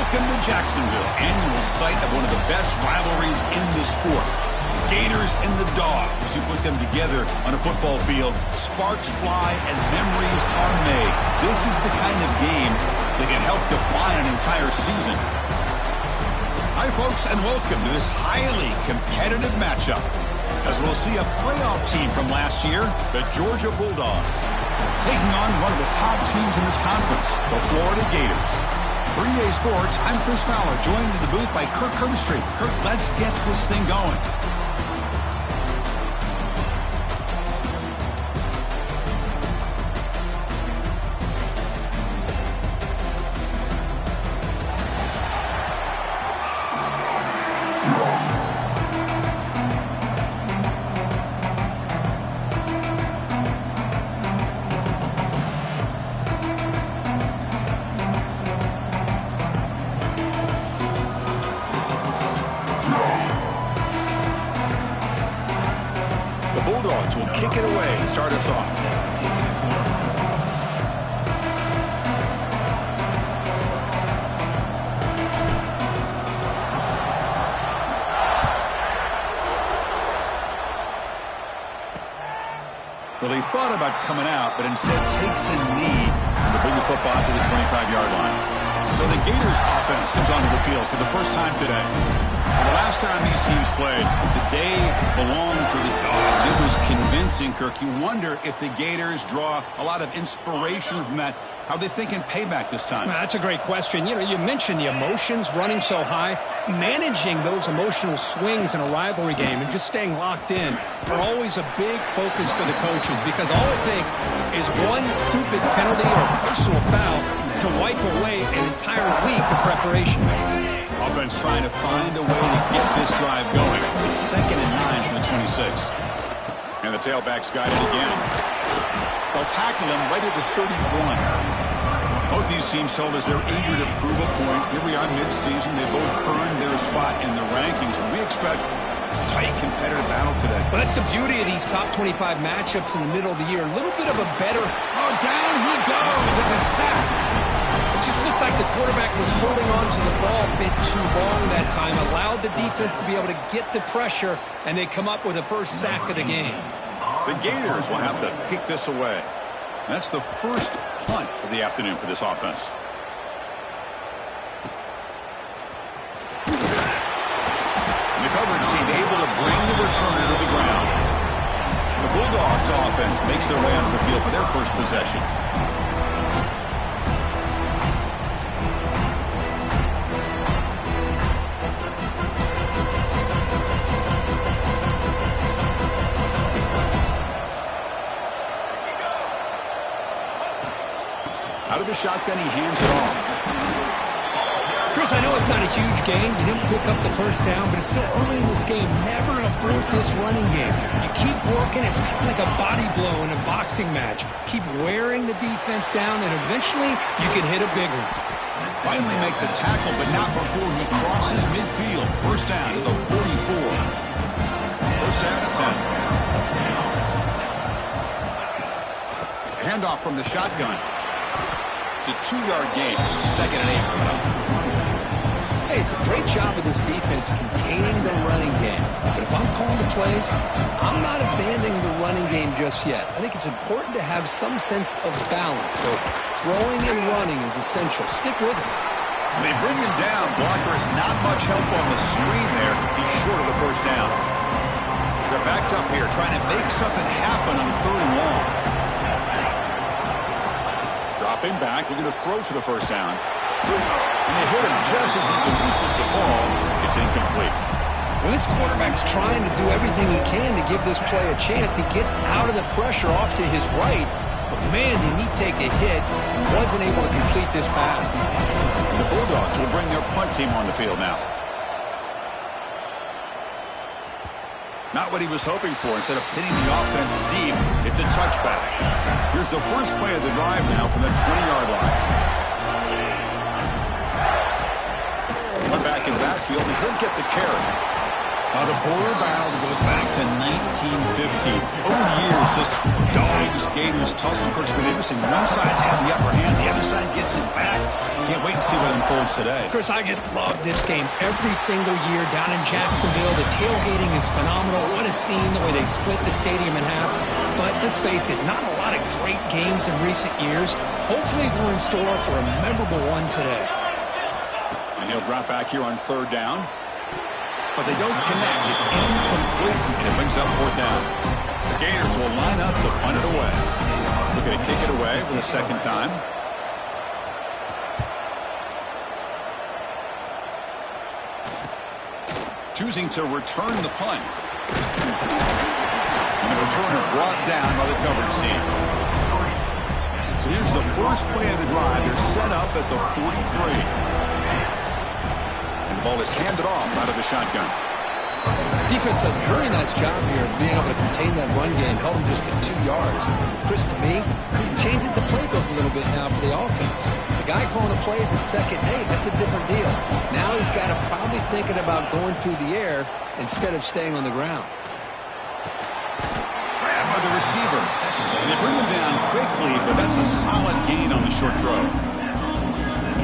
Welcome to Jacksonville, annual site of one of the best rivalries in the sport. Gators and the Dogs. You put them together on a football field, sparks fly and memories are made. This is the kind of game that can help define an entire season. Hi, folks, and welcome to this highly competitive matchup, as we'll see a playoff team from last year, the Georgia Bulldogs, taking on one of the top teams in this conference, the Florida Gators. For EA Sports, I'm Chris Fowler, joined in the booth by Kirk Herbstreit. Kirk, let's get this thing going. Bulldogs will kick it away and start us off. Well, he thought about coming out, but instead takes a knee to bring the football to the 25-yard line. So the Gators offense comes onto the field for the first time today. Well, the last time these teams played, the day belonged to the Dogs. It was convincing, Kirk. You wonder if the Gators draw a lot of inspiration from that. How they thinking payback this time? Well, that's a great question. You know, you mentioned the emotions running so high. Managing those emotional swings in a rivalry game and just staying locked in are always a big focus for the coaches, because all it takes is one stupid penalty or personal foul to wipe away an entire week of preparation. Offense trying to find a way to get this drive going. It's 2nd and 9 from the 26. And the tailback's got it again. They'll tackle him right at the 31. Both these teams told us they're eager to prove a point. Here we are mid-season. They both earned their spot in the rankings. And we expect a tight, competitive battle today. Well, that's the beauty of these top 25 matchups in the middle of the year. A little bit of a better... Oh, down he goes. It's a sack. It just looked like the quarterback was holding on to the ball a bit too long that time, allowed the defense to be able to get the pressure, and they come up with the first sack of the game. The Gators will have to kick this away. That's the first punt of the afternoon for this offense. And the coverage seemed able to bring the returner to the ground. The Bulldogs offense makes their way onto the field for their first possession. Out of the shotgun, he hands it off. Chris, I know it's not a huge gain. You didn't pick up the first down, but it's still early in this game. Never abort this running game. You keep working. It's kind of like a body blow in a boxing match. Keep wearing the defense down, and eventually you can hit a big one. Finally make the tackle, but not before he crosses midfield. First down to the 44. First down at 10. Handoff from the shotgun. It's a 2-yard gain. 2nd and 8 coming up. Hey, it's a great job of this defense containing the running game. But if I'm calling the plays, I'm not abandoning the running game just yet. I think it's important to have some sense of balance. So throwing and running is essential. Stick with it. They bring him down. Blocker has not much help on the screen there. He's short of the first down. They're backed up here trying to make something happen on 3rd and long. Dropping back, looking to throw for the first down. And they hit him just as he releases the ball. It's incomplete. Well, this quarterback's trying to do everything he can to give this play a chance. He gets out of the pressure off to his right, but man, did he take a hit and wasn't able to complete this pass. And the Bulldogs will bring their punt team on the field now. Not what he was hoping for. Instead of pinning the offense deep, it's a touchback. Here's the first play of the drive now from the 20-yard line. One back in the backfield, and he'll get the carry. The border battle goes back to 1915. Over the years, this Dogs-Gators tussle, Kirksby Anderson, one side's had the upper hand, the other side gets it back. Can't wait to see what unfolds today. Chris, I just love this game every single year down in Jacksonville. The tailgating is phenomenal. What a scene, the way they split the stadium in half. But let's face it, not a lot of great games in recent years. Hopefully we're in store for a memorable one today. And he'll drop back here on 3rd down. But they don't connect. It's incomplete, and it brings up 4th down. The Gators will line up to punt it away. We're going to kick it away for the 2nd time. Choosing to return the punt. And the returner brought down by the coverage team. So here's the first play of the drive. They're set up at the 43. Ball is handed off out of the shotgun. Defense does a really nice job here of being able to contain that run game, held them just to 2 yards. Chris, to me, this changes the playbook a little bit now for the offense. The guy calling the plays at 2nd and 8, that's a different deal. Now he's got to probably thinking about going through the air instead of staying on the ground. Grabbed by the receiver. And they bring him down quickly, but that's a solid gain on the short throw.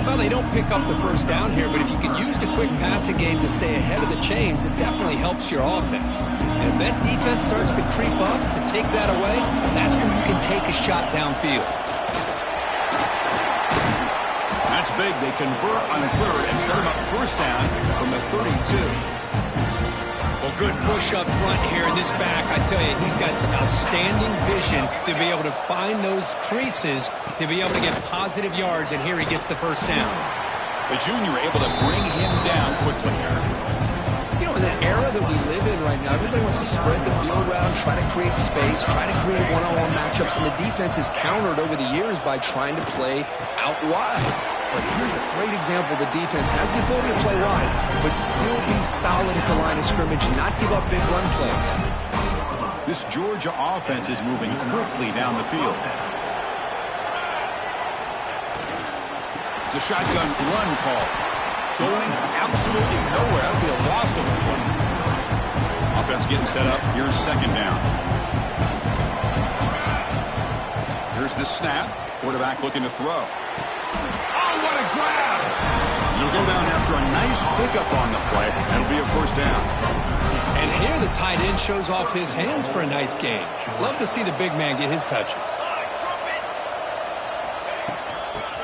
Well, they don't pick up the 1st down here, but if you can use the quick passing game to stay ahead of the chains, it definitely helps your offense. And if that defense starts to creep up and take that away, that's when you can take a shot downfield. That's big. They convert on 3rd and set him up 1st down from the 32. Well, good push up front here in this back. I tell you, he's got some outstanding vision to be able to find those creases, to be able to get positive yards, and here he gets the 1st down. The junior able to bring him down quickly. You know, in that era that we live in right now, everybody wants to spread the field around, try to create space, try to create one-on-one matchups, and the defense is countered over the years by trying to play out wide. But here's a great example. The defense has the ability to play wide, but still be solid at the line of scrimmage and not give up big run plays. This Georgia offense is moving quickly down the field. It's a shotgun run call. Going absolutely nowhere. That would be a loss of a play. Offense getting set up. Here's 2nd down. Here's the snap. Quarterback looking to throw. What a grab! He'll go down after a nice pickup on the play. That'll be a 1st down. And here the tight end shows off his hands for a nice game. Love to see the big man get his touches.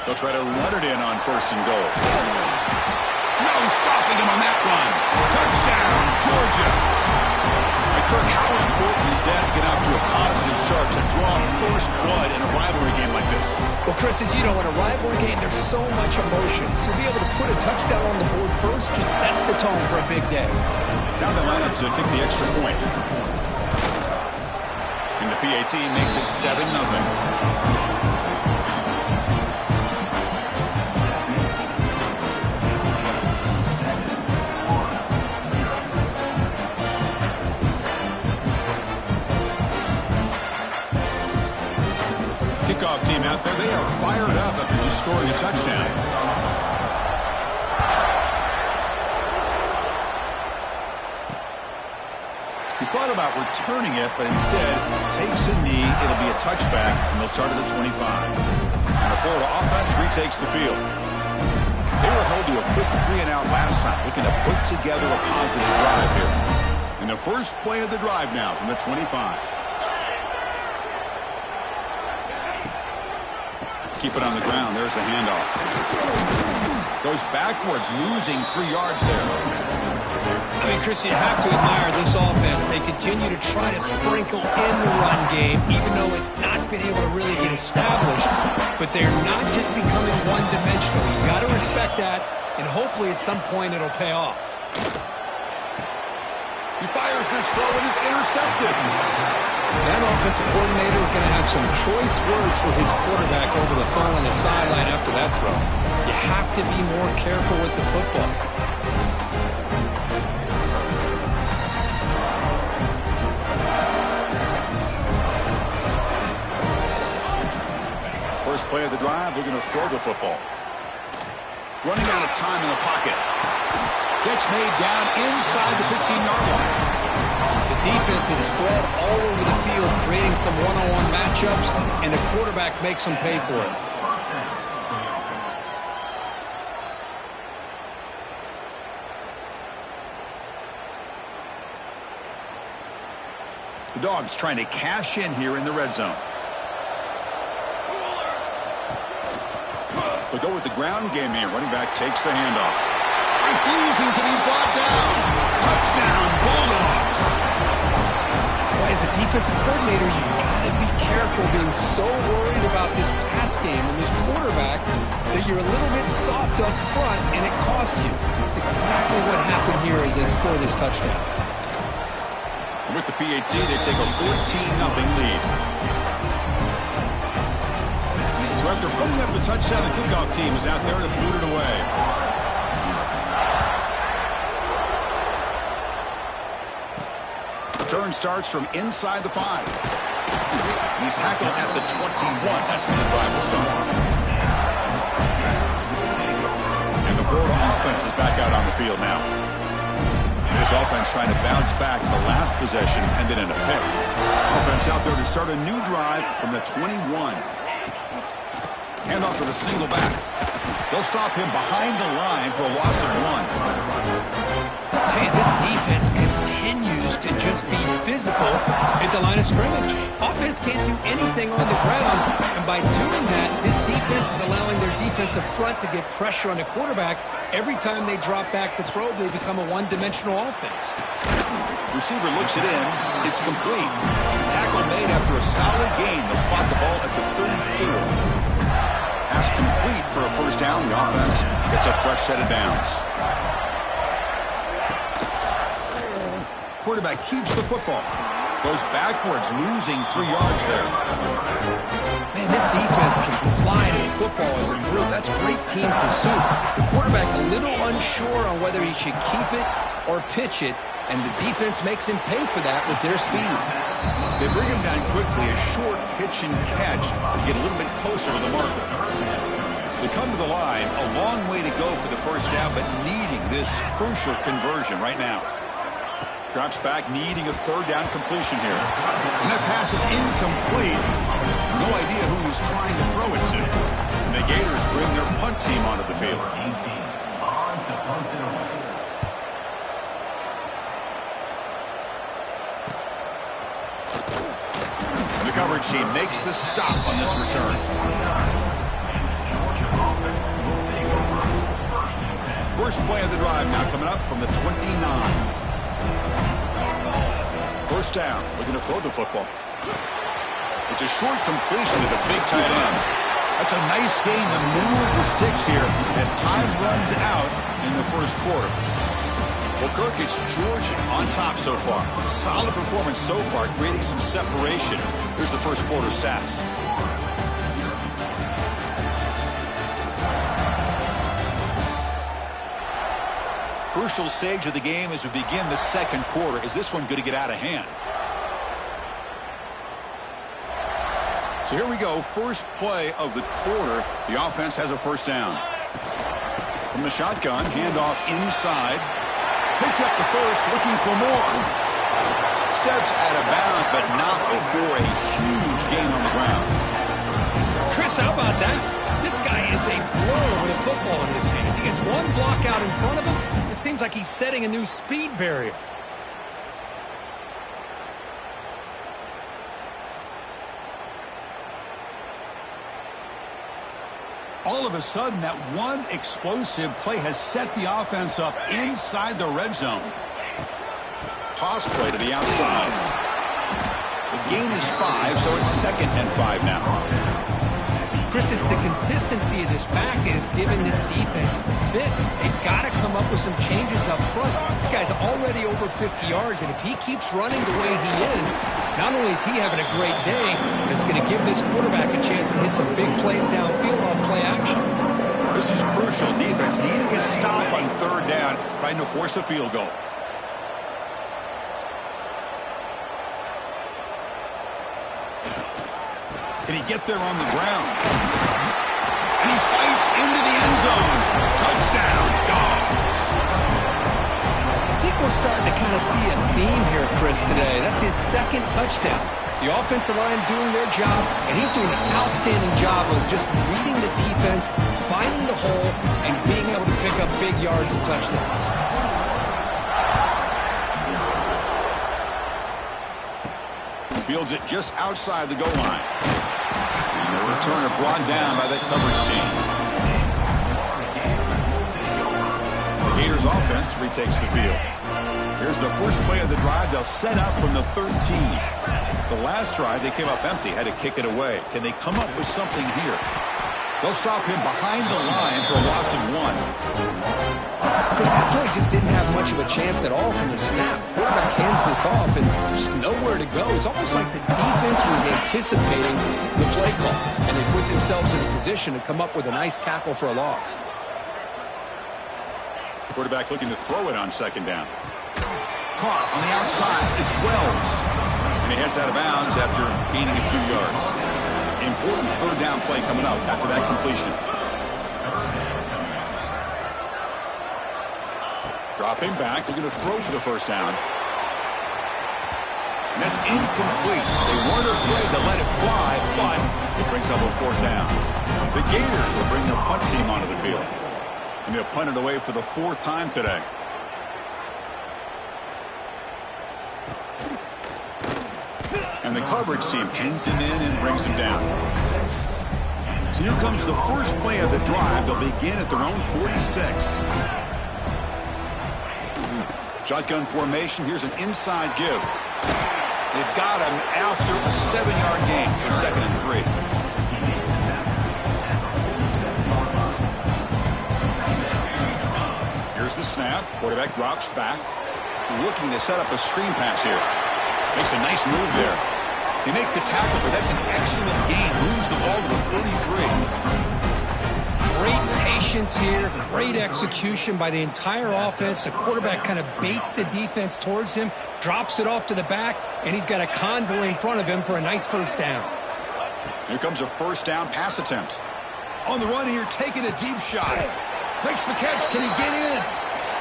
They'll try to run it in on 1st and goal. No stopping him on that run. Touchdown, Georgia. Kirk, how important is that to get off to a positive start to draw first blood in a rivalry game like this? Well, Chris, as you know, in a rivalry game, there's so much emotion. So to be able to put a touchdown on the board first just sets the tone for a big day. Down the line to kick the extra point. And the PAT makes it 7-0. Kickoff team out there, they are fired up after just scoring a touchdown. He thought about returning it, but instead takes a knee. It'll be a touchback, and they'll start at the 25. And the Florida offense retakes the field. They were held to a quick 3-and-out last time, looking to put together a positive drive here. And the first play of the drive now from the 25. Keep it on the ground. There's the handoff. Goes backwards, losing 3 yards there. I mean, Chris, you have to admire this offense. They continue to try to sprinkle in the run game, even though it's not been able to really get established. But they're not just becoming one-dimensional. You got to respect that, and hopefully at some point it'll pay off. He fires this throw and is intercepted. That offensive coordinator is going to have some choice words for his quarterback over the phone on the sideline after that throw. You have to be more careful with the football. First play of the drive, they're going to throw the football. Running out of time in the pocket. Catch made down inside the 15-yard line. The defense is spread all over the field, creating some one-on-one matchups, and the quarterback makes them pay for it. The Dogs trying to cash in here in the red zone. They'll go with the ground game here. Running back takes the handoff. Refusing to be brought down. Touchdown, Bulldogs. Boy, as a defensive coordinator, you've got to be careful being so worried about this pass game and this quarterback that you're a little bit soft up front and it costs you. It's exactly what happened here as they score this touchdown. With the PAT, they take a 14-0 lead. So after putting up a touchdown, the kickoff team is out there to boot it away. The turn starts from inside the 5. He's tackled at the 21. That's when the drive will start. And the Florida offense is back out on the field now. This offense trying to bounce back the last possession and then in a pick. Offense out there to start a new drive from the 21. Handoff with a single back. They'll stop him behind the line for a loss of 1. I'll tell you, this defense continues to just be physical into line of scrimmage. Offense can't do anything on the ground, and by doing that, this defense is allowing their defensive front to get pressure on the quarterback. Every time they drop back to throw, they become a one-dimensional offense. Receiver looks it in. It's complete. Tackle made after a solid gain. They'll spot the ball at the 34. Pass complete for a first down. The offense gets a fresh set of downs. Quarterback keeps the football. Goes backwards, losing 3 yards there. Man, this defense can fly to the football as a group. That's great team pursuit. The quarterback a little unsure on whether he should keep it or pitch it, and the defense makes him pay for that with their speed. They bring him down quickly, a short pitch and catch to get a little bit closer to the marker. They come to the line, a long way to go for the first down, but needing this crucial conversion right now. Drops back, needing a third down completion here. And that pass is incomplete. No idea who he's trying to throw it to. And the Gators bring their punt team onto the field. The coverage team makes the stop on this return. First play of the drive now coming up from the 29. First down, looking to throw the football. It's a short completion to the big tight end. That's a nice game to move the sticks here as time runs out in the first quarter. Well, Kirk, it's Georgia on top so far. Solid performance so far, creating some separation. Here's the first quarter stats. Crucial stage of the game as we begin the second quarter. Is this one going to get out of hand? So here we go. First play of the quarter. The offense has a first down. From the shotgun, handoff inside. Picks up the first, looking for more. Steps out of bounds, but not before a huge gain on the ground. Chris, how about that? This guy is a blow with a football in his hands. He gets one block out in front of him. It seems like he's setting a new speed barrier. All of a sudden, that one explosive play has set the offense up inside the red zone. Toss play to the outside. The gain is 5, so it's 2nd and 5 now. Chris, it's the consistency of this back is giving this defense fits. They've got to come up with some changes up front. This guy's already over 50 yards, and if he keeps running the way he is, not only is he having a great day, but it's going to give this quarterback a chance to hit some big plays downfield off play action. This is crucial. Defense needing a stop on third down, trying to force a field goal. Can he get there on the ground? And he fights into the end zone. Touchdown, Dogs. we're starting to kind of see a theme here, Chris, today. That's his second touchdown. The offensive line doing their job, and he's doing an outstanding job of just reading the defense, finding the hole, and being able to pick up big yards and touchdowns. Fields it just outside the goal line. And the returner brought down by that coverage team. The Gators offense retakes the field. Here's the first play of the drive. They'll set up from the 13. The last drive, they came up empty, had to kick it away. Can they come up with something here? They'll stop him behind the line for a loss of 1. Chris, that play just didn't have much of a chance at all from the snap. Quarterback hands this off and just nowhere to go. It's almost like the defense was anticipating the play call, and they put themselves in a position to come up with a nice tackle for a loss. Quarterback looking to throw it on second down. Caught on the outside. It's Wells. And he heads out of bounds after gaining a few yards. Important third down play coming up after that completion. Dropping back, looking to throw for the first down. And that's incomplete. They weren't afraid to let it fly, but it brings up a fourth down. The Gators will bring their punt team onto the field. And they'll punt it away for the fourth time today. And the coverage team pins him in and brings him down. So here comes the first play of the drive. They'll begin at their own 46. Shotgun formation. Here's an inside give. They've got him after a 7-yard gain, so 2nd and 3. Here's the snap. Quarterback drops back. Looking to set up a screen pass here. Makes a nice move there. They make the tackle, but that's an excellent gain. Moves the ball to the 33. Great patience here. Great execution by the entire offense. The quarterback kind of baits the defense towards him, drops it off to the back, and he's got a convoy in front of him for a nice first down. Here comes a first down pass attempt. On the run here, taking a deep shot. Makes the catch. Can he get in?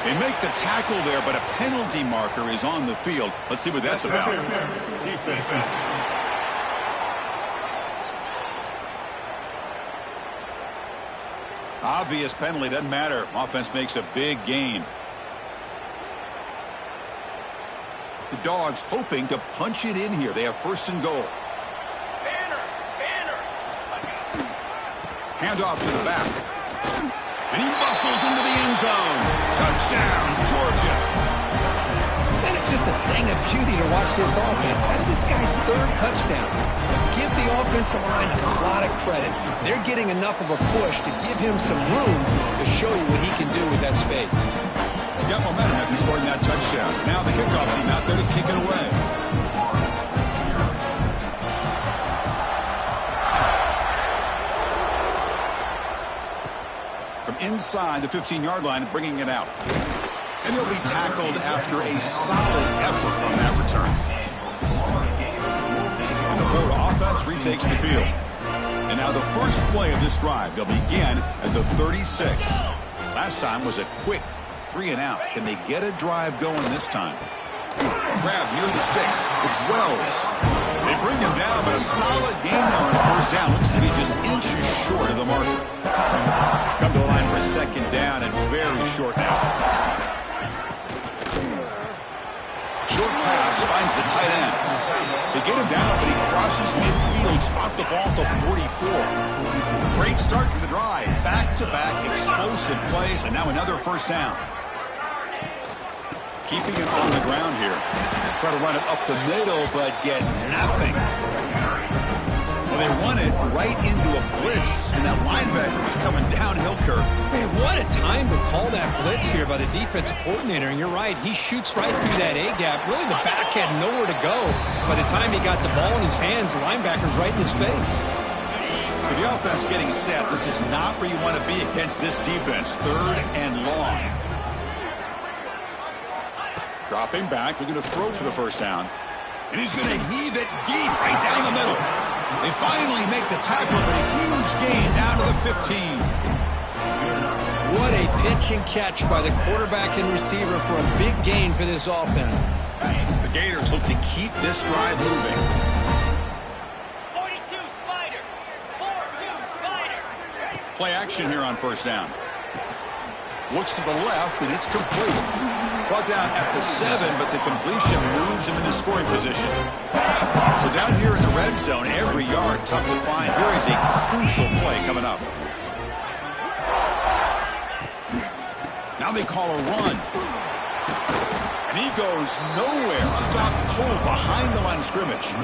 They make the tackle there, but a penalty marker is on the field. Let's see what that's about. Obvious penalty, doesn't matter. Offense makes a big gain. The Dogs hoping to punch it in here. They have 1st and goal. Handoff to the back. And he muscles into the end zone. Touchdown, Georgia. And it's just a thing of beauty to watch this offense. That's this guy's 3rd touchdown. But give the offensive line a lot of credit. They're getting enough of a push to give him some room to show you what he can do with that space. Got momentum after scoring that touchdown. Now the kickoff team out there to kick it away. From inside the 15-yard line, bringing it out. And he'll be tackled after a solid effort on that return. And the Florida offense retakes the field. And now the first play of this drive, they'll begin at the 36. Last time was a quick 3-and-out. Can they get a drive going this time? Grab near the sticks. It's Wells. They bring him down, but a solid gain there on first down. Looks to be just inches short of the marker. Come to the line for a 2nd down and very short now. Short pass finds the tight end. They get him down, but he crosses midfield. Spot the ball at the 44. Great start to the drive. Back-to-back explosive plays, and now another first down. Keeping it on the ground here. Try to run it up the middle, but get nothing. Well, they run it right into a blitz, and that linebacker was coming downhill, Kirk. Man, what a time to call that blitz here by the defensive coordinator. And you're right, he shoots right through that A-gap. Really, the back had nowhere to go. By the time he got the ball in his hands, the linebacker's right in his face. So the offense getting set. This is not where you want to be against this defense. 3rd and long. Dropping back, looking to throw for the first down. And he's going to heave it deep right down the middle. They finally make the tackle, but a huge gain down to the 15. What a pitch and catch by the quarterback and receiver for a big gain for this offense. The Gators look to keep this drive moving. 42 Spider. 4-2 Spider. Play action here on first down. Looks to the left, and it's complete. Brought down at the 7, but the completion moves him into scoring position. So down here in the red zone, every yard tough to find. Here is a crucial play coming up. Now they call a run. And he goes nowhere. Stop pulled behind the line of scrimmage.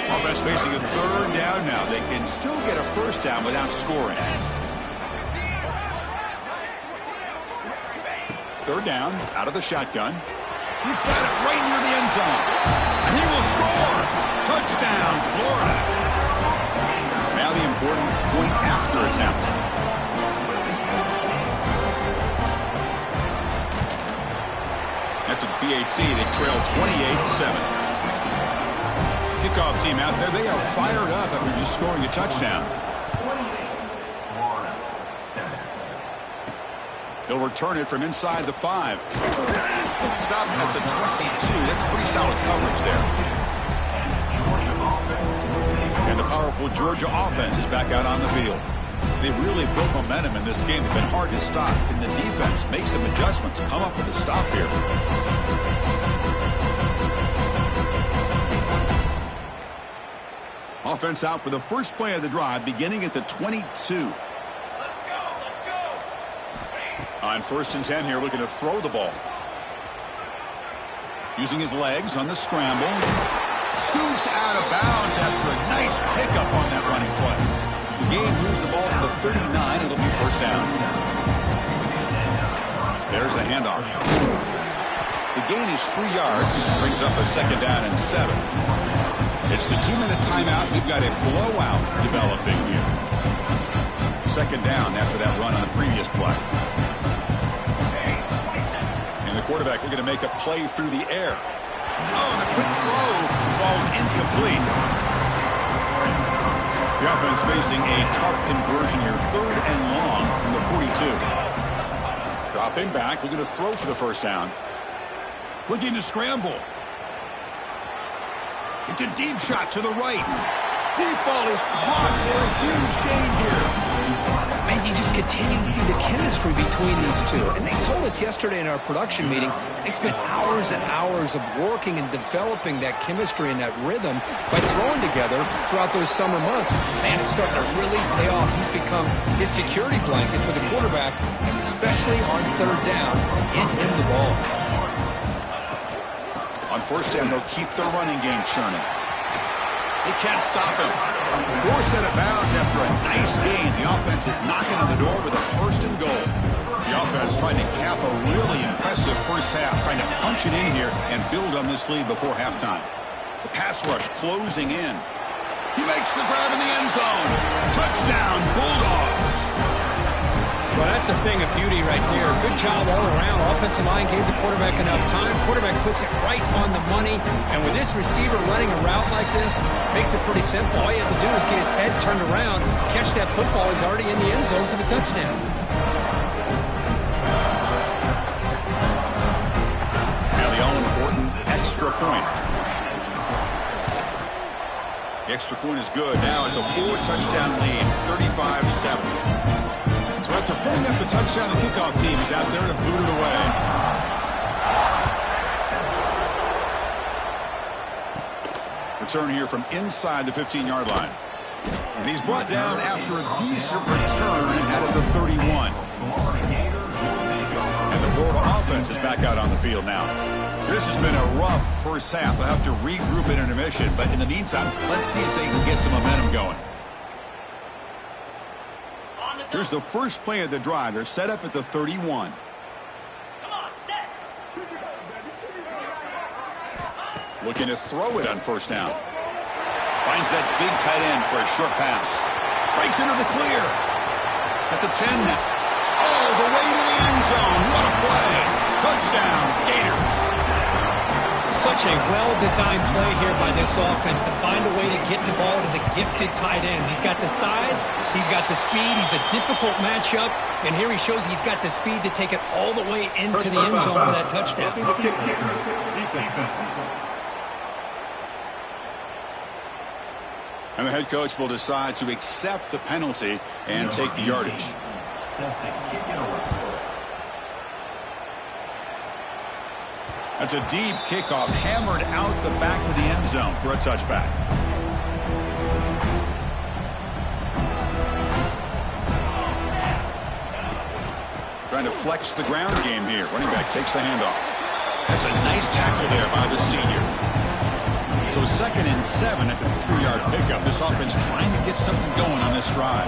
Offense facing a third down now. They can still get a first down without scoring. Third down, out of the shotgun. He's got it right near the end zone. And he will score. Touchdown, Florida. Now the important point after attempt. After the PAT, they trail 28-7. Kickoff team out there, they are fired up after just scoring a touchdown. He'll return it from inside the 5. Stop at the 22. That's pretty solid coverage there. And the powerful Georgia offense is back out on the field. They really built momentum in this game. It's been hard to stop. Can the defense make some adjustments, come up with a stop here? Offense out for the first play of the drive, beginning at the 22. On first and 10 here, looking to throw the ball. Using his legs on the scramble. Scoots out of bounds after a nice pickup on that running play. The game moves the ball to the 39. It'll be first down. There's the handoff. The gain is 3 yards. Brings up a second down and 7. It's the 2-minute timeout. We've got a blowout developing here. Second down after that run on the previous play. And the quarterback looking to make a play through the air. Oh, the quick throw falls incomplete. The offense facing a tough conversion here. 3rd and long from the 42. Dropping back, looking to throw for the first down. Looking to scramble. It's a deep shot to the right. Deep ball is caught for a huge gain here. Man, you just continue to see the chemistry between these two. And they told us yesterday in our production meeting, they spent hours and hours of working and developing that chemistry and that rhythm by throwing together throughout those summer months. Man, it's starting to really pay off. He's become his security blanket for the quarterback, and especially on third down, get him the ball. On first down, they'll keep their running game churning. They can't stop him. 4 set of bounds after a nice gain. The offense is knocking on the door with a first and goal. The offense trying to cap a really impressive first half, trying to punch it in here and build on this lead before halftime. The pass rush closing in. He makes the grab in the end zone. Touchdown, Bulldogs. Well, that's a thing of beauty right there. Good job all around. Offensive line gave the quarterback enough time. Quarterback puts it right on the money. And with this receiver running a route like this, makes it pretty simple. All you have to do is get his head turned around, catch that football. He's already in the end zone for the touchdown. Now the all-important extra point. The extra point is good. Now it's a 4-touchdown lead, 35-7. So after putting up the touchdown, the kickoff team is out there to boot it away. Return here from inside the 15-yard line. And he's brought down after a decent return out of the 31. And the Florida offense is back out on the field now. This has been a rough first half. They'll have to regroup at intermission. But in the meantime, let's see if they can get some momentum going. Here's the first play of the drive. They're set up at the 31. Come on, set. Looking to throw it on first down. Finds that big tight end for a short pass. Breaks into the clear. At the 10 now. Oh, the way to the end zone. What a play. Touchdown, Gators. Such a well-designed play here by this offense to find a way to get the ball to the gifted tight end. He's got the size, he's got the speed, he's a difficult matchup, and here he shows he's got the speed to take it all the way into the end zone for that touchdown. And the head coach will decide to accept the penalty and take the yardage. That's a deep kickoff, hammered out the back of the end zone for a touchback. Trying to flex the ground game here. Running back takes the handoff. That's a nice tackle there by the senior. So 2nd and 7 at the 3-yard pickup. This offense trying to get something going on this drive.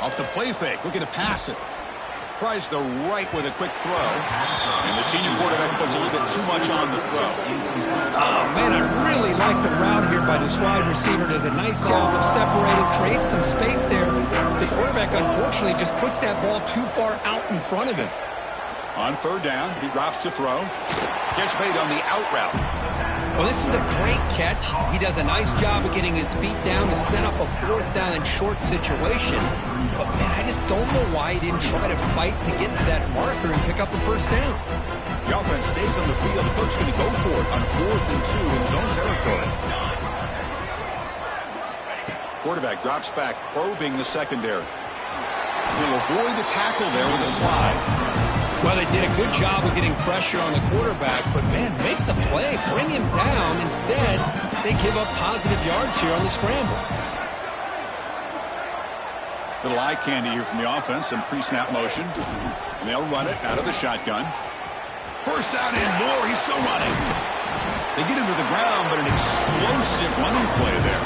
Off the play fake, looking to pass it. Tries the right with a quick throw. And the senior quarterback puts a little bit too much on the throw. Oh, man, I really like the route here by this wide receiver. Does a nice job of separating, creates some space there. The quarterback, unfortunately, just puts that ball too far out in front of him. On 3rd down, he drops to throw. Catch made on the out route. Well, this is a great catch. He does a nice job of getting his feet down to set up a 4th down and short situation. But, man, I just don't know why he didn't try to fight to get to that marker and pick up a 1st down. The offense stays on the field. The coach is going to go for it on 4th and 2 in his own territory. Quarterback drops back, probing the secondary. He'll avoid the tackle there with a slide. Well, they did a good job of getting pressure on the quarterback, but, man, make the play. Bring him down. Instead, they give up positive yards here on the scramble. Little eye candy here from the offense, some pre-snap motion. And they'll run it out of the shotgun. 1st down and more. He's still running. They get him to the ground, but an explosive running play there.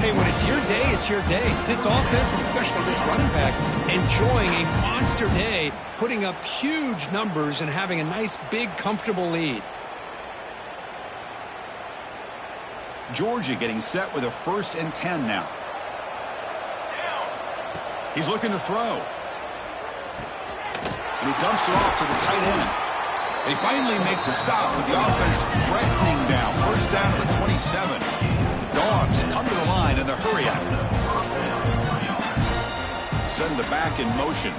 Hey, when it's your day, it's your day. This offense, and especially this running back, enjoying a monster day, putting up huge numbers and having a nice, big, comfortable lead. Georgia getting set with a 1st and 10 now. He's looking to throw. And he dumps it off to the tight end. They finally make the stop with the offense threatening down. 1st down to the 27. Dogs come to the line in the hurry up. Send the back in motion.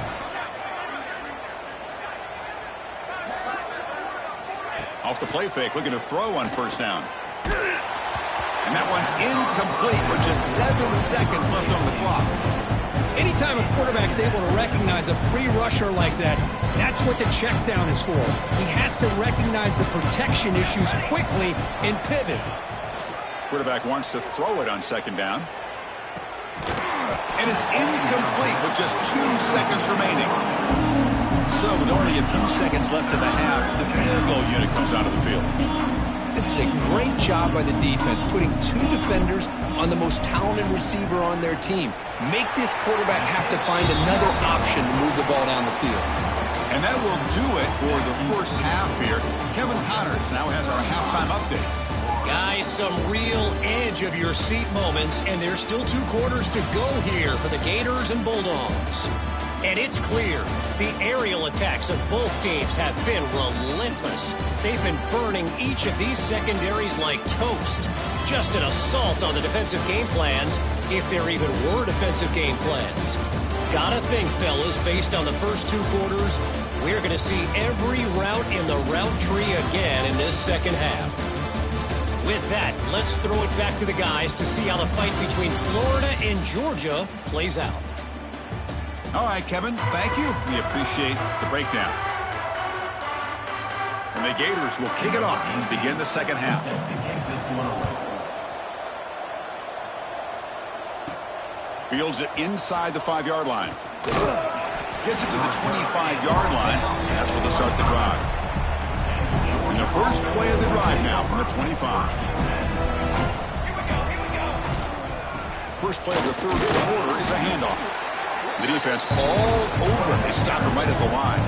Off the play fake, looking to throw on 1st down. And that one's incomplete with just 7 seconds left on the clock. Anytime a quarterback's able to recognize a free rusher like that, that's what the check down is for. He has to recognize the protection issues quickly and pivot. Quarterback wants to throw it on 2nd down. And it's incomplete with just 2 seconds remaining. So with only a few seconds left in the half, the field goal unit comes out of the field. This is a great job by the defense, putting 2 defenders on the most talented receiver on their team. Make this quarterback have to find another option to move the ball down the field. And that will do it for the 1st half here. Kevin Connors now has our halftime update. Guys, some real edge-of-your-seat moments, and there's still 2 quarters to go here for the Gators and Bulldogs. And it's clear, the aerial attacks of both teams have been relentless. They've been burning each of these secondaries like toast. Just an assault on the defensive game plans, if there even were defensive game plans. Gotta think, fellas, based on the first 2 quarters, we're going to see every route in the route tree again in this 2nd half. With that, let's throw it back to the guys to see how the fight between Florida and Georgia plays out. All right, Kevin, thank you. We appreciate the breakdown. And the Gators will kick it off to begin the 2nd half. Fields it inside the 5-yard line. Gets it to the 25-yard line. That's where they'll start the drive. And the first play of the drive now from the 25. First play of the 3rd quarter is a handoff. The defense all over him. They stop him right at the line.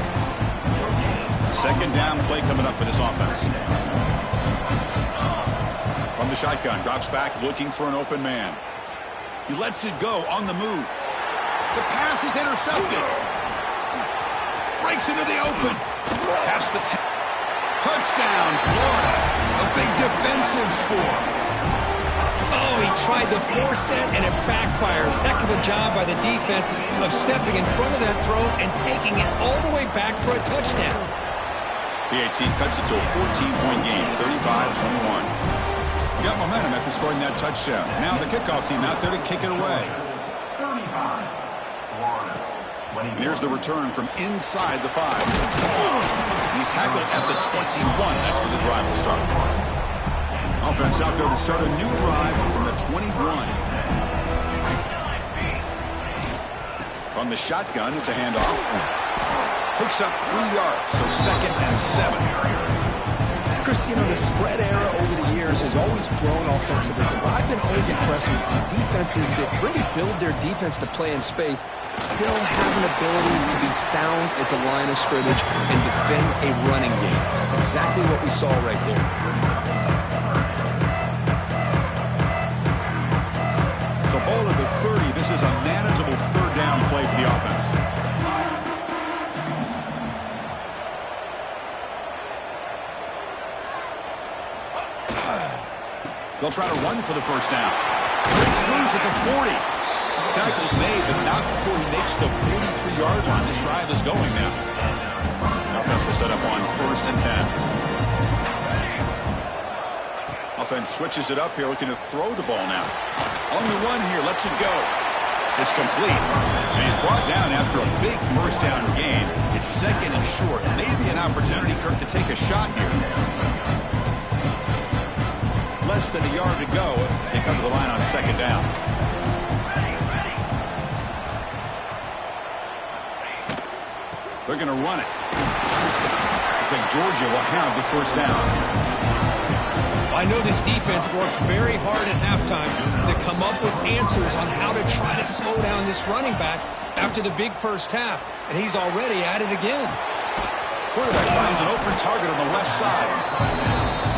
2nd down play coming up for this offense. From the shotgun, drops back looking for an open man. He lets it go on the move. The pass is intercepted. Breaks into the open. Past the 10. Touchdown, Florida. A big defensive score. Oh, he tried to force it, and it backfires. Heck of a job by the defense of stepping in front of that throw and taking it all the way back for a touchdown. PAT cuts it to a 14-point game, 35-21. Got momentum after scoring that touchdown. Now the kickoff team out there to kick it away. And here's the return from inside the 5. He's tackled at the 21. That's where the drive will start. Offense out there to start a new drive from the 21. On the shotgun, it's a handoff. Picks up 3 yards, so 2nd and 7. Chris, you know, the spread era over the years has always grown offensively, but I've been always impressed with defenses that really build their defense to play in space, still have an ability to be sound at the line of scrimmage and defend a running game. That's exactly what we saw right there. So ball at the 30. This is a manageable 3rd down play for the offense. They'll try to run for the 1st down. Breaks loose at the 40. Tackle's made, but not before he makes the 43-yard line. This drive is going now. Offense will set up on 1st and 10. Offense switches it up here, looking to throw the ball now. On the run here, lets it go. It's complete. And he's brought down after a big 1st down gain. It's 2nd and short. Maybe an opportunity, Kirk, to take a shot here. Less than a yard to go as they come to the line on 2nd down. They're going to run it. Looks like Georgia will have the 1st down. I know this defense worked very hard at halftime to come up with answers on how to try to slow down this running back after the big 1st half, and he's already at it again. Quarterback finds an open target on the left side.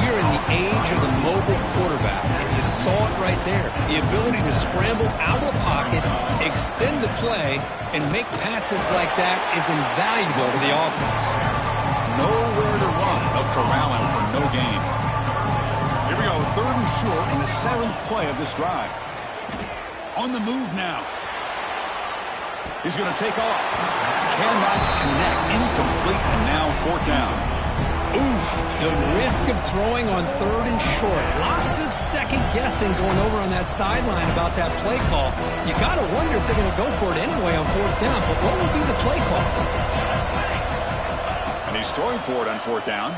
We're in the age of the mobile quarterback, and you saw it right there. The ability to scramble out of the pocket, extend the play, and make passes like that is invaluable to the offense. Nowhere to run. They'll corral him for no gain. Here we go, 3rd and short in the 7th play of this drive. On the move now. He's going to take off. Cannot connect. Incomplete, and now 4th down. Oof, the risk of throwing on 3rd and short. Lots of second guessing going over on that sideline about that play call. You got to wonder if they're going to go for it anyway on 4th down, but what will be the play call? And he's throwing for it on 4th down.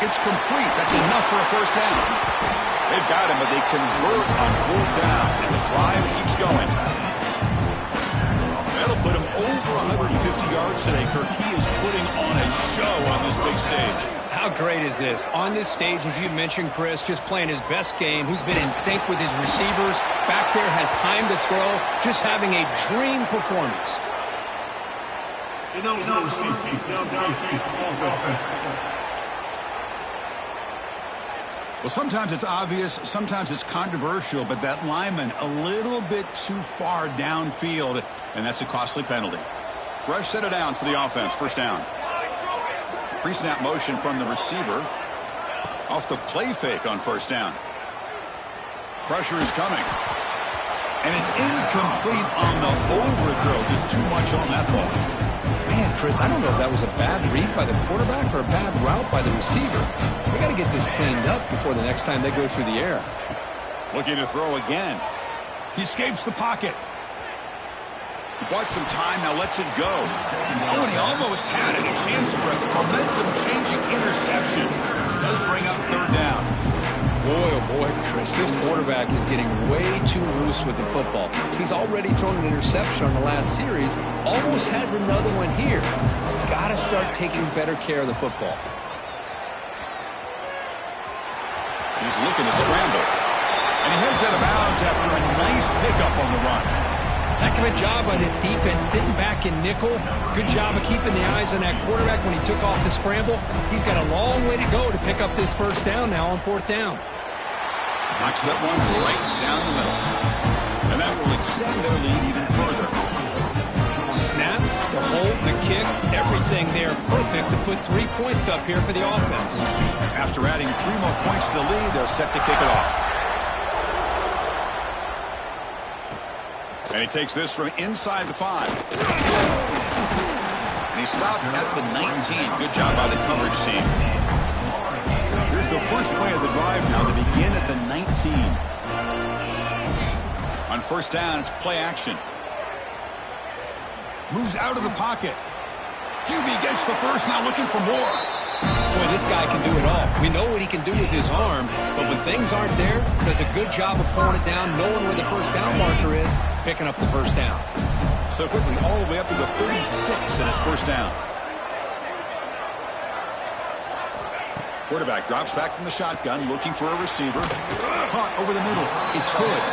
It's complete. That's enough for a 1st down. They've got him, but they convert on 4th down, and the drive keeps going. That'll put him over 150 yards today, Kirk. He is putting on a show on this big stage. How great is this? On this stage, as you mentioned, Chris, just playing his best game. He's been in sync with his receivers. Back there, has time to throw. Just having a dream performance. Well, sometimes it's obvious, sometimes it's controversial, but that lineman a little bit too far downfield, and that's a costly penalty. Fresh set of downs for the offense. 1st down. Pre-snap motion from the receiver. Off the play fake on 1st down. Pressure is coming. And it's incomplete on the overthrow. Just too much on that ball. Man, Chris, I don't know if that was a bad read by the quarterback or a bad route by the receiver. They got to get this cleaned up before the next time they go through the air. Looking to throw again. He escapes the pocket. He bought some time, now lets it go. Oh, and he almost had it. A chance for a momentum-changing interception. Does bring up 3rd down. Boy, oh boy, Chris, this quarterback is getting way too loose with the football. He's already thrown an interception on the last series, almost has another one here. He's got to start taking better care of the football. He's looking to scramble. And he heads out of bounds after a nice pickup on the run. Heck of a job by this defense, sitting back in nickel. Good job of keeping the eyes on that quarterback when he took off the scramble. He's got a long way to go to pick up this 1st down now on 4th down. Knocks that one right down the middle. And that will extend their lead even further. Snap, The hold, the kick, everything there perfect to put 3 points up here for the offense. After adding 3 more points to the lead, they're set to kick it off. And he takes this from inside the 5. And he stopped at the 19. Good job by the coverage team. Here's the first play of the drive now to begin at the 19. On first down, it's play action. Moves out of the pocket. QB gets the first, now looking for more. Boy, this guy can do it all. We know what he can do with his arm, but when things aren't there, does a good job of pulling it down, knowing where the first down marker is, picking up the first down. So quickly, all the way up to the 36, and it's first down. Quarterback drops back from the shotgun, looking for a receiver. Caught over the middle. It's Hood.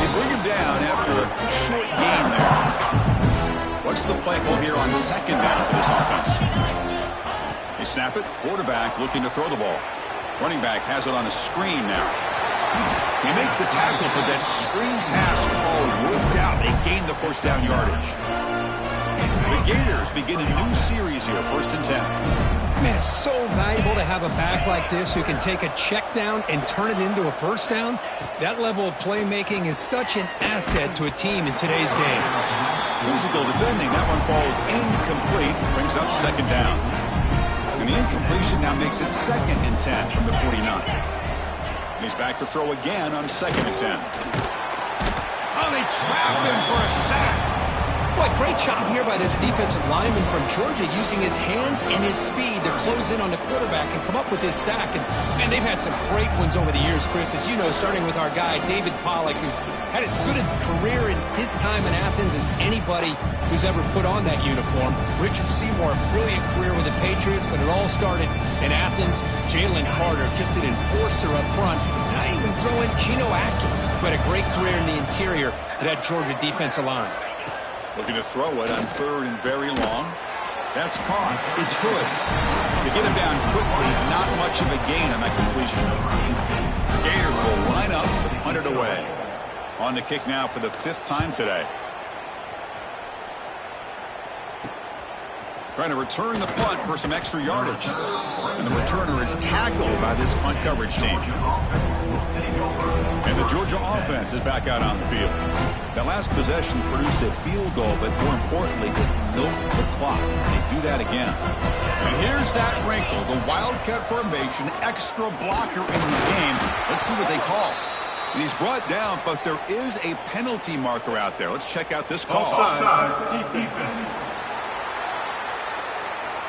They bring him down after a short gain there. What's the play call here on second down for this offense? They snap it. Quarterback looking to throw the ball. Running back has it on a screen now. They make the tackle, but that screen pass call worked out. They gained the first down yardage. The Gators begin a new series here, 1st and 10. Man, it's so valuable to have a back like this who can take a check down and turn it into a first down. That level of playmaking is such an asset to a team in today's game. Physical defending. That one falls incomplete. Brings up second down. And the incompletion now makes it 2nd and 10 from the 49. And he's back to throw again on 2nd and 10. Oh, they trap him for a sack. Boy, great job here by this defensive lineman from Georgia using his hands and his speed to close in on the quarterback and come up with this sack. And, man, they've had some great ones over the years, Chris, as you know, starting with our guy, David Pollack, who had as good a career in his time in Athens as anybody who's ever put on that uniform. Richard Seymour, brilliant career with the Patriots, but it all started in Athens. Jalen Carter, just an enforcer up front. And I even throw in Geno Atkins, who had a great career in the interior of that Georgia defensive line. Looking to throw it on 3rd and very long. That's caught. It's Hood. To get him down quickly, not much of a gain on that completion. The Gators will line up to punt it away. On the kick now for the 5th time today. Trying to return the punt for some extra yardage. And the returner is tackled by this punt coverage team. And the Georgia offense is back out on the field. That last possession produced a field goal, but more importantly, it milked the clock. They do that again. And here's that wrinkle, the Wildcat formation, extra blocker in the game. Let's see what they call. And he's brought down, but there is a penalty marker out there. Let's check out this call.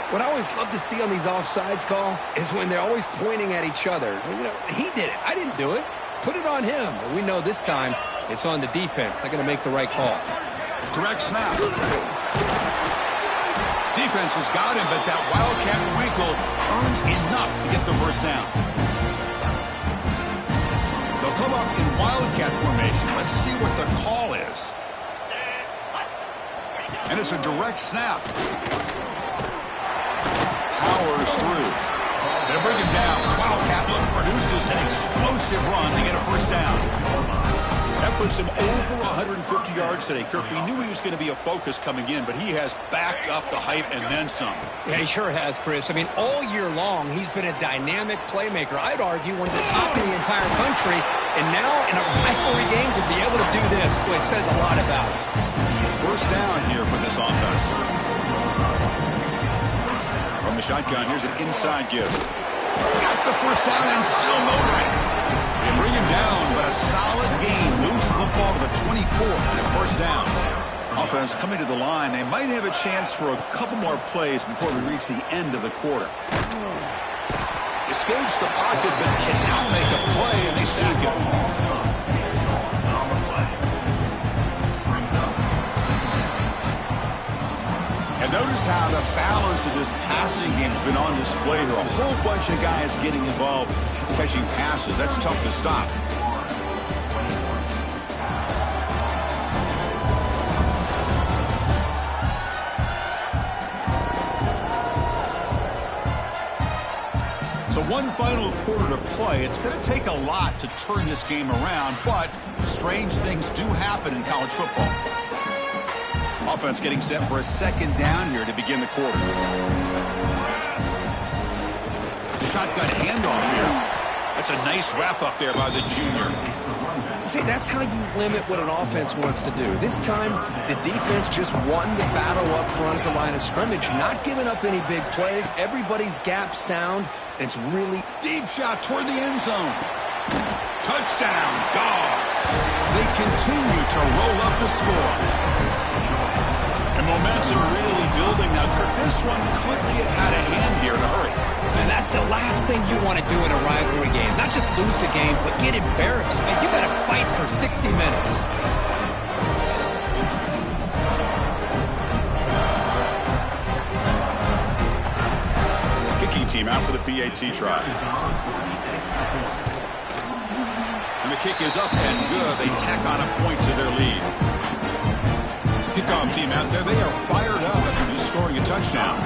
What I always love to see on these offsides call is when they're always pointing at each other. You know, he did it. I didn't do it. Put it on him. We know this time it's on the defense. They're going to make the right call. Direct snap. Defense has got him, but that Wildcat wrinkle earns enough to get the first down. They'll come up in Wildcat formation. Let's see what the call is. And it's a direct snap. Powers through. They bring him down. The Wildcat look produces an explosive run to get a first down. That puts him over 150 yards today. Kirk, we knew he was going to be a focus coming in, but he has backed up the hype and then some. Yeah, he sure has, Chris. I mean, all year long, he's been a dynamic playmaker. I'd argue one of the top in the entire country. And now, in a rivalry game, to be able to do this, boy, it says a lot about it. First down here for this offense. From the shotgun, here's an inside give. Got the first down and still motoring. They bring him down, but a solid gain moves the football to the 24 and a first down. Offense coming to the line. They might have a chance for a couple more plays before we reach the end of the quarter. Escapes the pocket, but cannot make a play, and they sack him. And notice how the balance of this passing game has been on display here. A whole bunch of guys getting involved catching passes. That's tough to stop. So one final quarter to play. It's going to take a lot to turn this game around, but strange things do happen in college football. Offense getting set for a second down here to begin the quarter. The shotgun handoff here. That's a nice wrap up there by the junior. See, that's how you limit what an offense wants to do. This time, the defense just won the battle up front at the line of scrimmage, not giving up any big plays. Everybody's gap sound. It's really Deep shot toward the end zone. Touchdown, Dogs. They continue to roll up the score. And momentum really building now. This one could get out of hand here in a hurry. And that's the last thing you want to do in a rivalry game. Not just lose the game, but get embarrassed. Man, you got to fight for 60 minutes. Kicking team out for the PAT try. And the kick is up and good. They tack on a point to their lead. Kickoff team out there. They are fired up after just scoring a touchdown.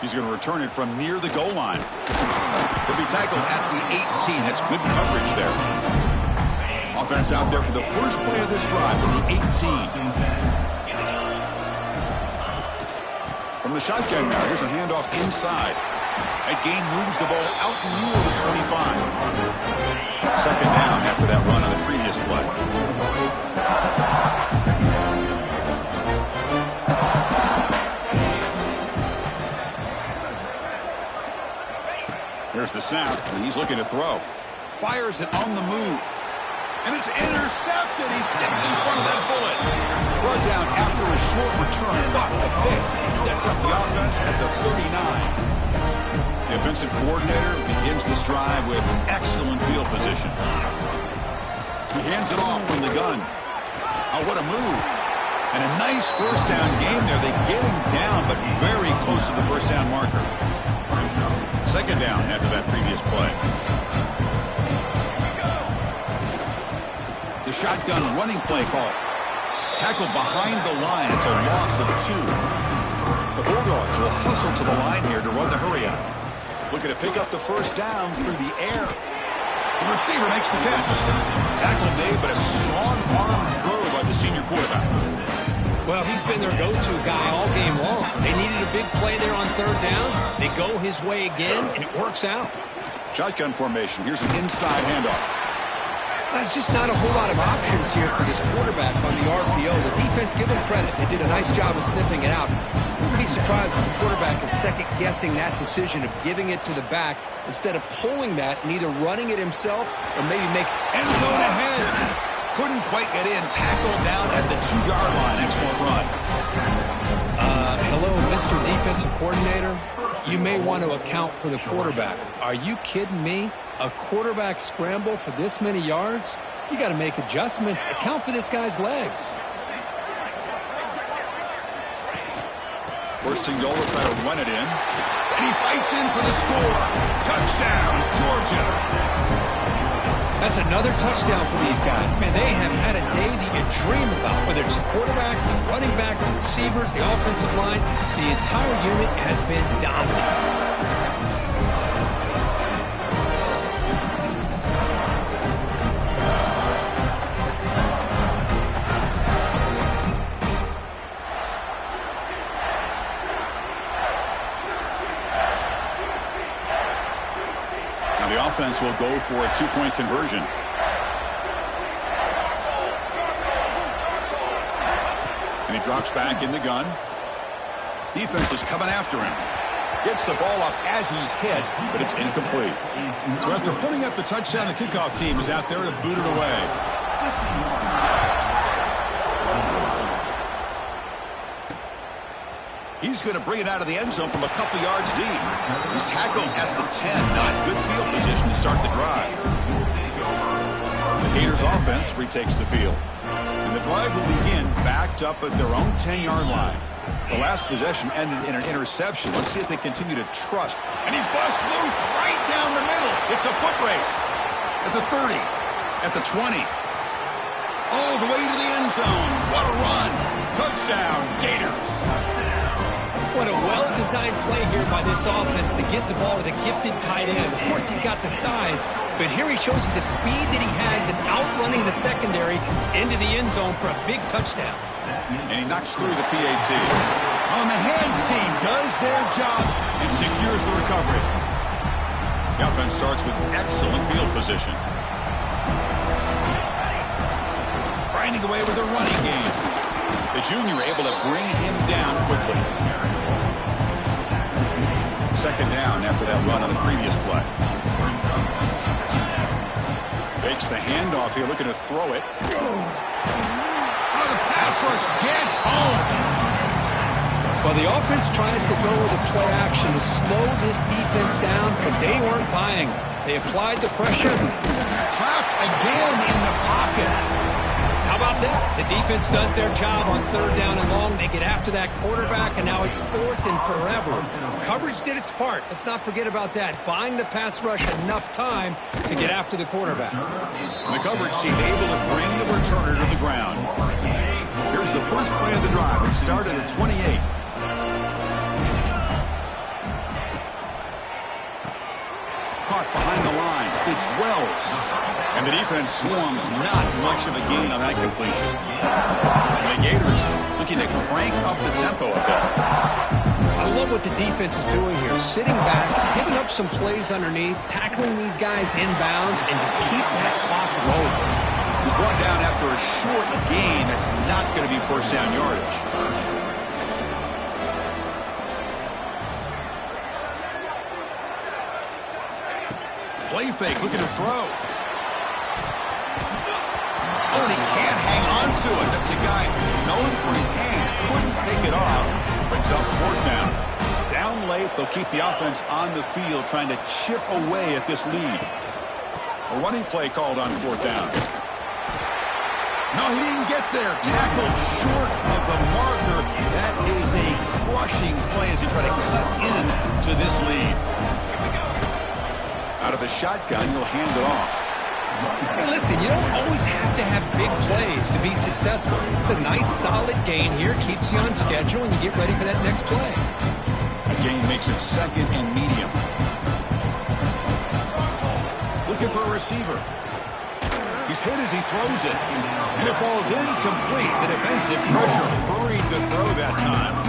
He's going to return it from near the goal line. He'll be tackled at the 18. That's good coverage there. Offense out there for the first play of this drive from the 18. From the shotgun now, here's a handoff inside. That gain moves the ball out near the 25. Second down after that run on the previous play. Here's the snap, and he's looking to throw. Fires it on the move. And it's intercepted. He stepped in front of that bullet. Brought down after a short return, but the pick sets up the offense at the 39. The offensive coordinator begins this drive with excellent field position. He hands it off from the gun. Oh, what a move. And a nice first down game there. They get him down, but very close to the first down marker. Second down after that previous play. The shotgun running play call. Tackled behind the line. It's a loss of 2. The Bulldogs will hustle to the line here to run the hurry out. Looking to pick up the first down through the air. The receiver makes the catch. Tackle made, but a strong arm throw by the senior quarterback. Well, he's been their go-to guy all game long. They needed a big play there on third down. They go his way again, and it works out. Shotgun formation. Here's an inside handoff. There's just not a whole lot of options here for this quarterback on the RPO. The defense, give them credit. They did a nice job of sniffing it out. I'm pretty surprised that the quarterback is second-guessing that decision of giving it to the back instead of pulling that and either running it himself or maybe make end zone ahead. Couldn't quite get in. Tackled down at the 2-yard line. Excellent run. Hello, Mr. Defensive Coordinator. You may want to account for the quarterback. Are you kidding me? A quarterback scramble for this many yards? You got to make adjustments. Account for this guy's legs. First and goal will try to run it in. And he fights in for the score. Touchdown, Georgia. That's another touchdown for these guys. Man, they have had a day that you dream about. Whether it's the quarterback, the running back, the receivers, the offensive line, the entire unit has been dominant. Offense will go for a 2-point conversion. And he drops back in the gun. Defense is coming after him. Gets the ball off as he's hit, but it's incomplete. So after putting up the touchdown, the kickoff team is out there to boot it away. He's going to bring it out of the end zone from a couple yards deep. He's tackled at the 10. Not good field position to start the drive. The Gators offense retakes the field. And the drive will begin backed up at their own 10-yard line. The last possession ended in an interception. Let's see if they continue to trust. And he busts loose right down the middle. It's a foot race. At the 30. At the 20. All the way to the end zone. What a run. Touchdown, Gators. What a well-designed well-designed play here by this offense to get the ball to the gifted tight end. Of course, he's got the size, but here he shows you the speed that he has in outrunning the secondary into the end zone for a big touchdown. And he knocks through the PAT. On the hands team does their job and secures the recovery. The offense starts with excellent field position. Grinding away with a running game. The junior able to bring him down quickly. Second down after that run on the previous play. Fakes the handoff here, looking to throw it. Oh, the pass rush gets home. Well, the offense tries to go with a play action to slow this defense down, but they weren't buying it. They applied the pressure. Trapped again in the pocket. How about that? The defense does their job on third down and long. They get after that quarterback, and now it's fourth and forever. Coverage did its part. Let's not forget about that. Buying the pass rush enough time to get after the quarterback. The coverage team able to bring the returner to the ground. Here's the first play of the drive. It started at 28. Caught behind the line. It's Wells. And the defense swarms, not much of a gain on that completion. And the Gators looking to crank up the tempo a bit. I love what the defense is doing here. Sitting back, giving up some plays underneath, tackling these guys inbounds, and just keep that clock rolling. He's brought down after a short gain. That's not going to be first down yardage. Play fake, looking to throw. Oh, and he can't hang on to it. That's a guy known for his hands. Couldn't pick it off. Brings up fourth down. Down late, they'll keep the offense on the field trying to chip away at this lead. A running play called on fourth down. No, he didn't get there. Tackled short of the marker. That is a crushing play as he tried to cut into this lead. Out of the shotgun, he'll hand it off. Hey, listen, you don't always have to have big plays to be successful. It's a nice, solid gain here. Keeps you on schedule, and you get ready for that next play. A gain makes it second and medium. Looking for a receiver. He's hit as he throws it. And it falls incomplete. The defensive pressure hurried to throw that time.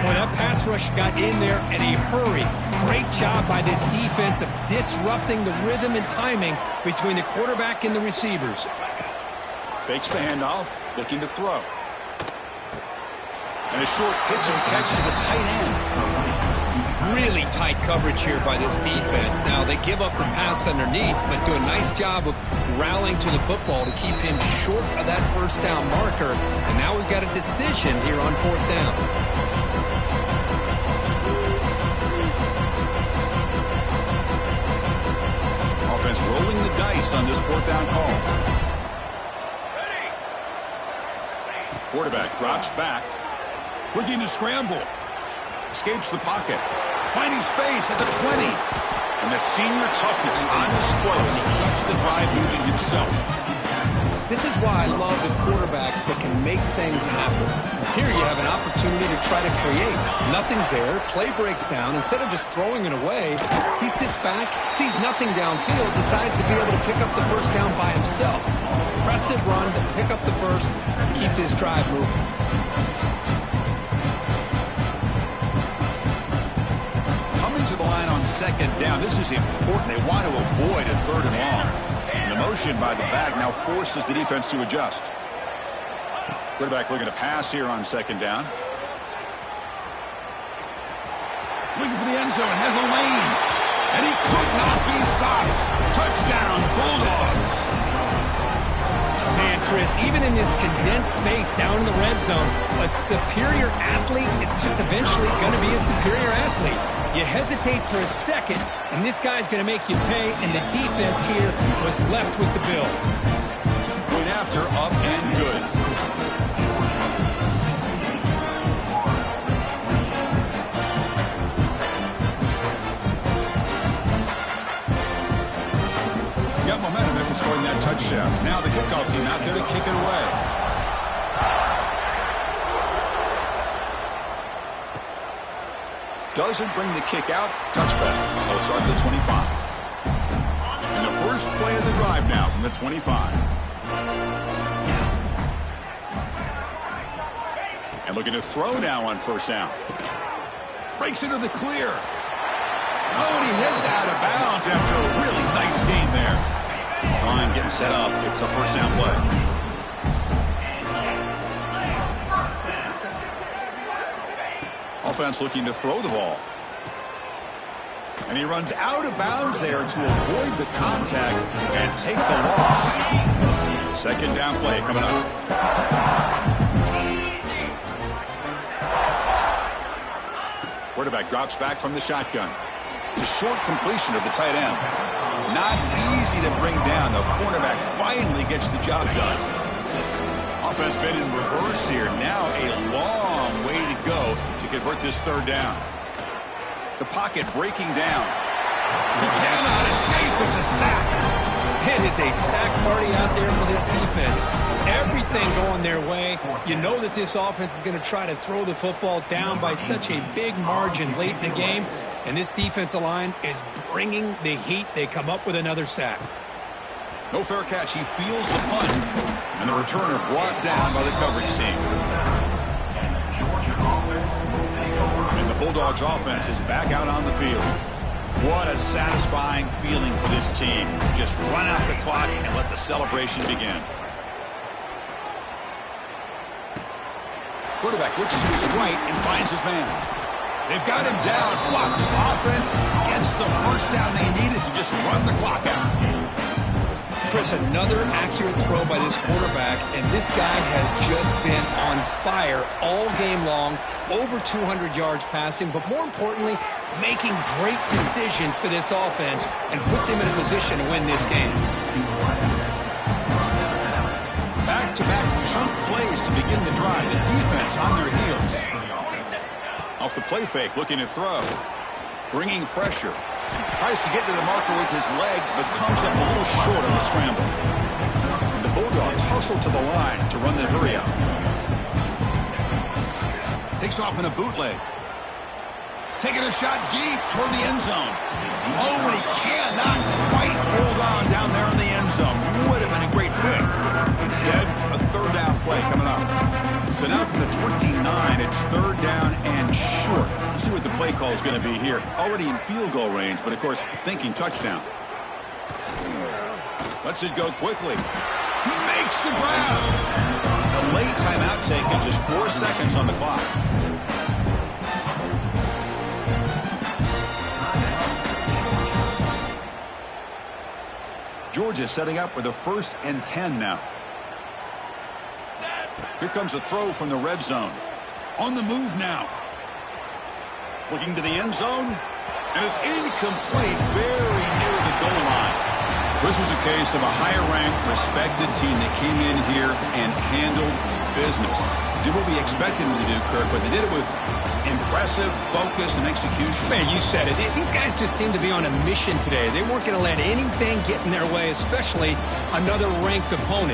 Boy, that pass rush got in there in a hurry. Great job by this defense of disrupting the rhythm and timing between the quarterback and the receivers. Fakes the handoff, looking to throw. And a short pitch and catch to the tight end. Really tight coverage here by this defense. Now, they give up the pass underneath, but do a nice job of rallying to the football to keep him short of that first down marker. And now we've got a decision here on fourth down. Offense rolling the dice on this fourth down call. Quarterback drops back. Looking to scramble. Escapes the pocket. Finding space at the 20. And that senior toughness on display as he keeps the drive moving himself. This is why I love the quarterbacks that can make things happen. Here you have an opportunity to try to create. Nothing's there. Play breaks down. Instead of just throwing it away, he sits back, sees nothing downfield, decides to be able to pick up the first down by himself. Impressive run to pick up the first, keep this drive moving. Coming to the line on second down. This is important. They want to avoid a third and long. The motion by the back now forces the defense to adjust. Quarterback looking to pass here on second down. Looking for the end zone, has a lane. And he could not be stopped. Touchdown, Bulldogs. Man, Chris, even in this condensed space down in the red zone, a superior athlete is just eventually going to be a superior athlete. You hesitate for a second, and this guy's going to make you pay, and the defense here was left with the bill. Going after, up and good. Got momentum after scoring that touchdown. Now the kickoff team out there to kick it away. doesn't bring the kick out. Touchback. They'll start at the 25. And the first play of the drive now from the 25. And looking to throw now on first down. Breaks into the clear. Oh, and he heads out of bounds after a really nice game there. This line getting set up. It's a first down play. Offense looking to throw the ball. And he runs out of bounds there to avoid the contact and take the loss. Second down play coming up. Quarterback drops back from the shotgun. The short completion of the tight end. Not easy to bring down. The cornerback finally gets the job done. Offense been in reverse here. Now a long way to go to convert this third down. The pocket breaking down. He cannot escape. It's a sack. It is a sack party out there for this defense. Everything going their way. You know that this offense is going to try to throw the football down by such a big margin late in the game. And this defensive line is bringing the heat. They come up with another sack. No fair catch. He feels the punt. And the returner brought down by the coverage team. And the Bulldogs offense is back out on the field. What a satisfying feeling for this team. Just run out the clock and let the celebration begin. Quarterback looks to his right and finds his man. They've got him down. Blocked. Offense gets the first down they needed to just run the clock out. Chris, another accurate throw by this quarterback, and this guy has just been on fire all game long. Over 200 yards passing, but more importantly, making great decisions for this offense and put them in a position to win this game. Back-to-back chunk plays to begin the drive. The defense on their heels. Off the play fake, looking to throw. Bringing pressure. Tries to get to the marker with his legs, but comes up a little short on the scramble. And the Bulldogs hustle to the line to run the hurry-up. Takes off in a bootleg. Taking a shot deep toward the end zone. Oh, and he cannot quite hold on down there in the end zone. Would have been a great pick. Instead, a third down play coming up. So now from the 29, it's third down and short. Let's see what the play call is going to be here. Already in field goal range, but of course, thinking touchdown. Lets it go quickly. He makes the grab. A late timeout taken, just 4 seconds on the clock. Georgia setting up with a 1st and 10 now. Here comes a throw from the red zone. On the move now. Looking to the end zone. And it's incomplete, very near the goal line. This was a case of a higher-ranked, respected team that came in here and handled business. Did what we expected them to do, Kirk, but they did it with impressive focus and execution. Man, you said it. These guys just seem to be on a mission today. They weren't going to let anything get in their way, especially another ranked opponent.